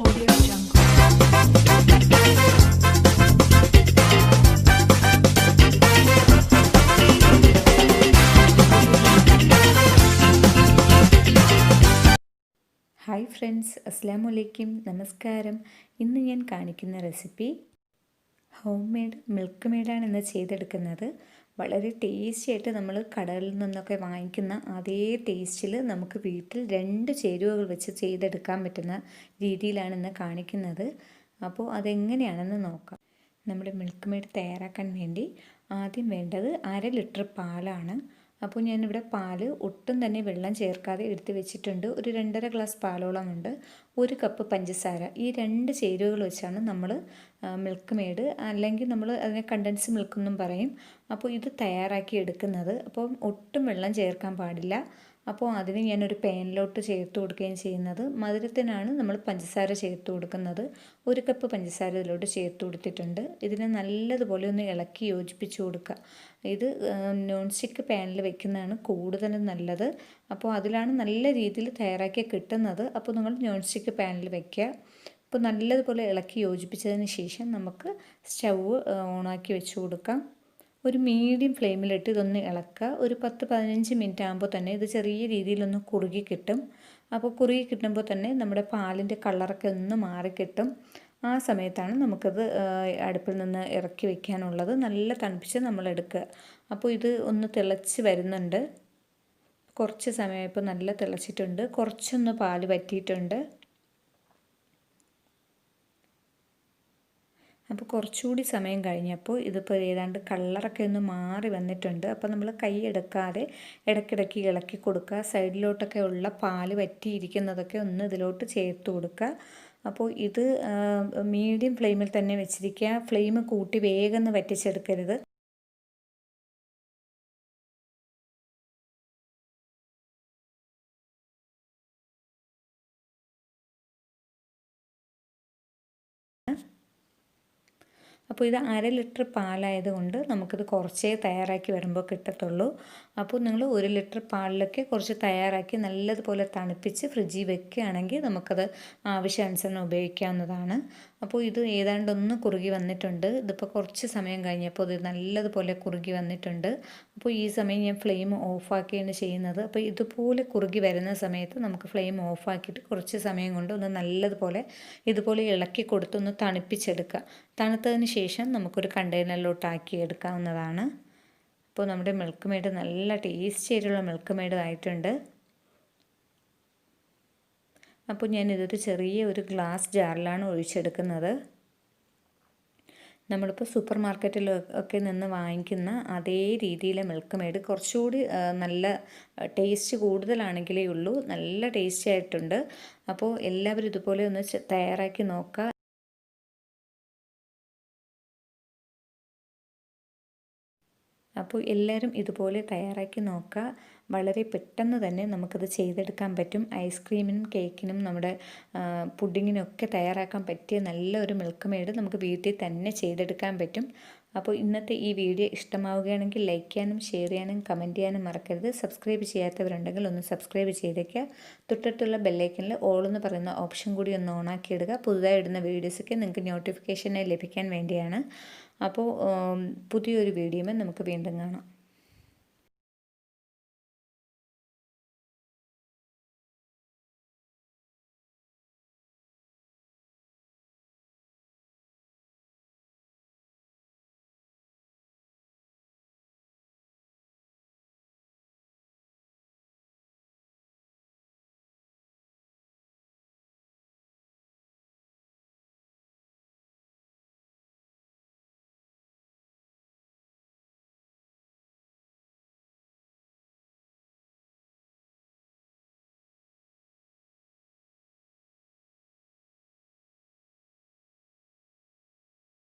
Audio Jungle. Hi friends, അസ്സലാമു നമസ്കാരം. ഇന്ന് ഞാൻ കാണിക്കുന്ന റെസിപ്പി ഹോം മെയ്ഡ് മിൽക്ക് മെയ്ഡാണ് ഇന്ന് ചെയ്തെടുക്കുന്നത്. വളരെ ടേസ്റ്റി ആയിട്ട് നമ്മൾ കടകളിൽ നിന്നൊക്കെ വാങ്ങിക്കുന്ന അതേ ടേസ്റ്റിൽ നമുക്ക് വീട്ടിൽ 2 ചേരുവകൾ വെച്ച് ചെയ്തെടുക്കാൻ പറ്റുന്ന രീതിയിലാണ് ഇന്ന് കാണിക്കുന്നത്. അപ്പോൾ അതെങ്ങനെയാണെന്ന് നോക്കാം. നമ്മുടെ മിൽക്ക് മെയ്ഡ് തയ്യാറാക്കാൻ വേണ്ടി ആദ്യം വേണ്ടത് 1/2 ലിറ്റർ പാലാണ്. അപ്പോൾ ഞാനിവിടെ പാല് ഒട്ടും തന്നെ വെള്ളം ചേർക്കാതെ എടുത്ത് വെച്ചിട്ടുണ്ട്. ഒരു 2.5 ഗ്ലാസ് പാലോളമുണ്ട്. 1 കപ്പ് പഞ്ചസാര. ഈ 2 ചേരുവകൾ വെച്ചാണ് നമ്മൾ മിൽക്ക് മെയ്ഡ്, അല്ലെങ്കിൽ നമ്മൾ അതിനെ കണ്ടൻസ് മിൽക്ക് എന്നും പറയും. അപ്പോൾ ഇത് തയ്യാറാക്കി എടുക്കുന്നത്. അപ്പം ഒട്ടും വെള്ളം ചേർക്കാൻ പാടില്ല. അപ്പോൾ അതിന് ഞാനൊരു പാനിലോട്ട് ചേർത്ത് കൊടുക്കുകയും ചെയ്യുന്നത്. മധുരത്തിനാണ് നമ്മൾ പഞ്ചസാര ചേർത്ത് കൊടുക്കുന്നത്. 1 കപ്പ് പഞ്ചസാര ഇതിലോട്ട് ചേർത്ത് കൊടുത്തിട്ടുണ്ട്. ഇതിനെ നല്ലതുപോലെ ഒന്ന് ഇളക്കി യോജിപ്പിച്ച് കൊടുക്കുക. ഇത് നോൺ സ്റ്റിക്ക് പാനിൽ വെക്കുന്നതാണ് കൂടുതലും നല്ലത്. അപ്പോൾ അതിലാണ് നല്ല രീതിയിൽ തയ്യാറാക്കി കിട്ടുന്നത്. അപ്പോൾ നിങ്ങൾ നോൺ സ്റ്റിക്ക് പാനിൽ വെക്കുക. അപ്പോൾ നല്ലതുപോലെ ഇളക്കി യോജിപ്പിച്ചതിന് ശേഷം നമുക്ക് സ്റ്റൗവ് ഓണാക്കി വെച്ച് കൊടുക്കാം. ഒരു മീഡിയം ഫ്ലെയിമിലിട്ട് ഇതൊന്ന് ഇളക്കുക. ഒരു 10-15 മിനിറ്റ് ആകുമ്പോൾ തന്നെ ഇത് ചെറിയ രീതിയിലൊന്ന് കുറുകി കിട്ടും. അപ്പോൾ കുറുകി കിട്ടുമ്പോൾ തന്നെ നമ്മുടെ പാലിൻ്റെ കളറൊക്കെ ഒന്ന് മാറിക്കിട്ടും. ആ സമയത്താണ് നമുക്കത് അടുപ്പിൽ നിന്ന് ഇറക്കി വയ്ക്കാനുള്ളത്. നല്ല തണുപ്പിച്ച് നമ്മൾ എടുക്കുക. അപ്പോൾ ഇത് ഒന്ന് തിളച്ച് വരുന്നുണ്ട്. കുറച്ച് സമയം ഇപ്പോൾ നല്ല തിളച്ചിട്ടുണ്ട്. കുറച്ചൊന്ന് പാല് വറ്റിയിട്ടുണ്ട്. അപ്പോൾ കുറച്ചുകൂടി സമയം കഴിഞ്ഞപ്പോൾ ഇതിപ്പോൾ ഏതാണ്ട് കളറൊക്കെ ഒന്ന് മാറി വന്നിട്ടുണ്ട്. അപ്പോൾ നമ്മൾ കൈ എടുക്കാതെ ഇടയ്ക്കിടയ്ക്ക് ഇളക്കി കൊടുക്കുക. സൈഡിലോട്ടൊക്കെ ഉള്ള പാല് വറ്റിയിരിക്കുന്നതൊക്കെ ഒന്ന് ഇതിലോട്ട് ചേർത്ത് കൊടുക്കുക. അപ്പോൾ ഇത് മീഡിയം ഫ്ലെയിമിൽ തന്നെ വെച്ചിരിക്കുക. ഫ്ലെയിം കൂട്ടി വേഗം വറ്റിച്ചെടുക്കരുത്. അപ്പോൾ ഇത് 1/2 ലിറ്റർ പാലായതുകൊണ്ട് നമുക്കിത് കുറച്ചേ തയ്യാറാക്കി വരുമ്പോൾ കിട്ടത്തുള്ളൂ. അപ്പോൾ നിങ്ങൾ 1 ലിറ്റർ പാലിലൊക്കെ കുറച്ച് തയ്യാറാക്കി നല്ലതുപോലെ തണുപ്പിച്ച് ഫ്രിഡ്ജിൽ വെക്കുകയാണെങ്കിൽ നമുക്കത് ആവശ്യാനുസരണം ഉപയോഗിക്കാവുന്നതാണ്. അപ്പോൾ ഇത് ഏതാണ്ട് ഒന്ന് കുറുകി വന്നിട്ടുണ്ട്. ഇതിപ്പോൾ കുറച്ച് സമയം കഴിഞ്ഞപ്പോൾ ഇത് നല്ലതുപോലെ കുറുകി വന്നിട്ടുണ്ട്. അപ്പോൾ ഈ സമയം ഞാൻ ഫ്ലെയിം ഓഫാക്കുകയാണ് ചെയ്യുന്നത്. അപ്പോൾ ഇതുപോലെ കുറുകി വരുന്ന സമയത്ത് നമുക്ക് ഫ്ലെയിം ഓഫാക്കിയിട്ട് കുറച്ച് സമയം കൊണ്ട് ഒന്ന് നല്ലതുപോലെ ഇതുപോലെ ഇളക്കി കൊടുത്തൊന്ന് തണുപ്പിച്ചെടുക്കുക. തണുത്തതിന് ശേഷം നമുക്കൊരു കണ്ടെയ്നറിലോട്ടാക്കി എടുക്കാവുന്നതാണ്. അപ്പോൾ നമ്മുടെ മിൽക്ക് മെയ്ഡ് നല്ല ടേസ്റ്റി ആയിട്ടുള്ള മിൽക്ക് മെയ്ഡ് ആയിട്ടുണ്ട്. അപ്പോൾ ഞാനിതൊരു ചെറിയ ഒരു ഗ്ലാസ് ജാറിലാണ് ഒഴിച്ചെടുക്കുന്നത്. നമ്മളിപ്പോൾ സൂപ്പർ മാർക്കറ്റിൽ ഒക്കെ നിന്ന് വാങ്ങിക്കുന്ന അതേ രീതിയിലെ മിൽക്ക് മെയ്ഡ് കുറച്ചുകൂടി നല്ല ടേസ്റ്റ് കൂടുതലാണെങ്കിലേ ഉള്ളൂ. നല്ല ടേസ്റ്റി ആയിട്ടുണ്ട്. അപ്പോൾ എല്ലാവരും ഇതുപോലെ ഒന്ന് തയ്യാറാക്കി നോക്കുക. അപ്പോൾ എല്ലാവരും ഇതുപോലെ തയ്യാറാക്കി നോക്കുക. വളരെ പെട്ടെന്ന് തന്നെ നമുക്കത് ചെയ്തെടുക്കാൻ പറ്റും. ഐസ്ക്രീമിനും കേക്കിനും നമ്മുടെ പുഡിങ്ങിനൊക്കെ തയ്യാറാക്കാൻ പറ്റിയ നല്ലൊരു മിൽക്ക് മെയ്ഡ് നമുക്ക് വീട്ടിൽ തന്നെ ചെയ്തെടുക്കാൻ പറ്റും. അപ്പോൾ ഇന്നത്തെ ഈ വീഡിയോ ഇഷ്ടമാവുകയാണെങ്കിൽ ലൈക്ക് ചെയ്യാനും ഷെയർ ചെയ്യാനും കമൻറ്റ് ചെയ്യാനും മറക്കരുത്. സബ്സ്ക്രൈബ് ചെയ്യാത്തവരുണ്ടെങ്കിൽ ഒന്ന് സബ്സ്ക്രൈബ് ചെയ്തേക്കുക. തൊട്ടടുത്തുള്ള ബെല്ലൈക്കനിൽ ഓൾ എന്ന് പറയുന്ന ഓപ്ഷൻ കൂടി ഒന്ന് ഓണാക്കി ഇടുക. പുതുതായി ഇടുന്ന വീഡിയോസൊക്കെ നിങ്ങൾക്ക് നോട്ടിഫിക്കേഷനായി ലഭിക്കാൻ വേണ്ടിയാണ്. അപ്പോൾ പുതിയൊരു വീഡിയോയിൽ നമുക്ക് വീണ്ടും കാണാം.